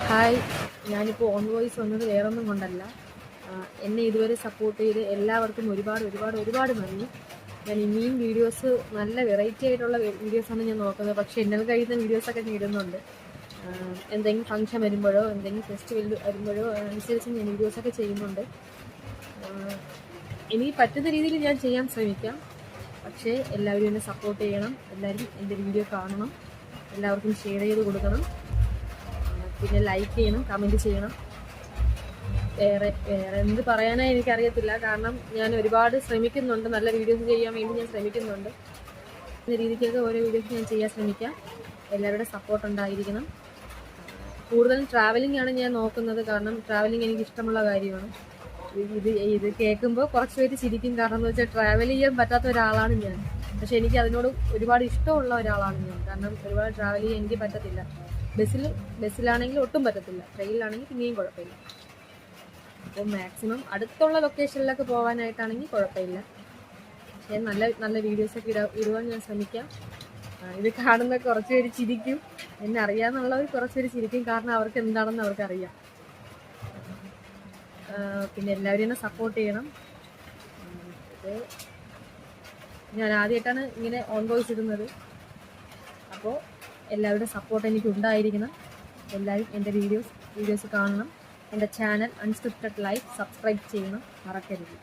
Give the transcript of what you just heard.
Hi, ഞാനിപ്പോൾ on voice വന്നത് വേറൊന്നും കൊണ്ടല്ല. എന്നെ ഇതുവരെ സപ്പോർട്ട് ചെയ്ത് എല്ലാവർക്കും ഒരുപാട് ഒരുപാട് ഒരുപാട് നന്ദി. ഞാൻ ഇനിയും വീഡിയോസ് നല്ല വെറൈറ്റി ആയിട്ടുള്ള വീഡിയോസാണ് ഞാൻ നോക്കുന്നത്. പക്ഷേ എന്നാൽ കഴിയുന്ന വീഡിയോസൊക്കെ ഞാൻ ഇടുന്നുണ്ട്. എന്തെങ്കിലും ഫംഗ്ഷൻ വരുമ്പോഴോ എന്തെങ്കിലും ഫെസ്റ്റിവൽ വരുമ്പോഴോ അനുസരിച്ച് ഞാൻ വീഡിയോസൊക്കെ ചെയ്യുന്നുണ്ട്. എനിക്ക് പറ്റുന്ന രീതിയിൽ ഞാൻ ചെയ്യാൻ ശ്രമിക്കാം. പക്ഷേ എല്ലാവരും എന്നെ സപ്പോർട്ട് ചെയ്യണം. എല്ലാവരും എൻ്റെ വീഡിയോ കാണണം. എല്ലാവർക്കും ഷെയർ ചെയ്ത് കൊടുക്കണം. പിന്നെ ലൈക്ക് ചെയ്യണം, കമൻറ്റ് ചെയ്യണം. വേറെ എന്ത് പറയാനായി എനിക്കറിയത്തില്ല. കാരണം ഞാൻ ഒരുപാട് ശ്രമിക്കുന്നുണ്ട്, നല്ല വീഡിയോസ് ചെയ്യാൻ വേണ്ടി ഞാൻ ശ്രമിക്കുന്നുണ്ട്. എന്ന രീതിക്കൊക്കെ ഓരോ വീഡിയോസ് ഞാൻ ചെയ്യാൻ ശ്രമിക്കാം. എല്ലാവരുടെ സപ്പോർട്ട് ഉണ്ടായിരിക്കണം. കൂടുതലും ട്രാവലിംഗ് ആണ് ഞാൻ നോക്കുന്നത്. കാരണം ട്രാവലിംഗ് എനിക്ക് ഇഷ്ടമുള്ള കാര്യമാണ്. ഇത് കേൾക്കുമ്പോൾ കുറച്ച് പേര് ചിരിക്കും. കാരണം എന്ന് വെച്ചാൽ ട്രാവൽ ചെയ്യാൻ പറ്റാത്ത ഒരാളാണ് ഞാൻ. പക്ഷെ എനിക്ക് അതിനോട് ഒരുപാട് ഇഷ്ടമുള്ള ഒരാളാണ് ഞാൻ. കാരണം ഒരുപാട് ട്രാവൽ ചെയ്യാൻ എനിക്ക് പറ്റത്തില്ല. ബസ്സിലാണെങ്കിൽ ഒട്ടും പറ്റത്തില്ല. ട്രെയിനിലാണെങ്കിൽ പിന്നെയും കുഴപ്പമില്ല. അപ്പോൾ മാക്സിമം അടുത്തുള്ള ലൊക്കേഷനിലൊക്കെ പോകാനായിട്ടാണെങ്കിൽ കുഴപ്പമില്ല. പക്ഷേ നല്ല നല്ല വീഡിയോസൊക്കെ ഇടുവാൻ ഞാൻ ശ്രമിക്കാം. ഇത് കാണുന്ന കുറച്ച് പേര് ചിരിക്കും. എന്നെ അറിയാമെന്നുള്ളവർ കുറച്ച് പേര് ചിരിക്കും. കാരണം അവർക്ക് എന്താണെന്ന് അവർക്കറിയാം. പിന്നെ എല്ലാവരും എന്നെ സപ്പോർട്ട് ചെയ്യണം. ഇത് ഞാൻ ആദ്യമായിട്ടാണ് ഇങ്ങനെ ഓൺ വോയിസ് ഇടുന്നത്. അപ്പോൾ എല്ലാവരുടെ സപ്പോർട്ട് എനിക്ക് ഉണ്ടായിരിക്കണം. എല്ലാവരും എൻ്റെ വീഡിയോസ് കാണണം. എൻ്റെ ചാനൽ അൺസ്ക്രിപ്റ്റഡ് ലൈഫ് സബ്സ്ക്രൈബ് ചെയ്യണം, മറക്കരുത്.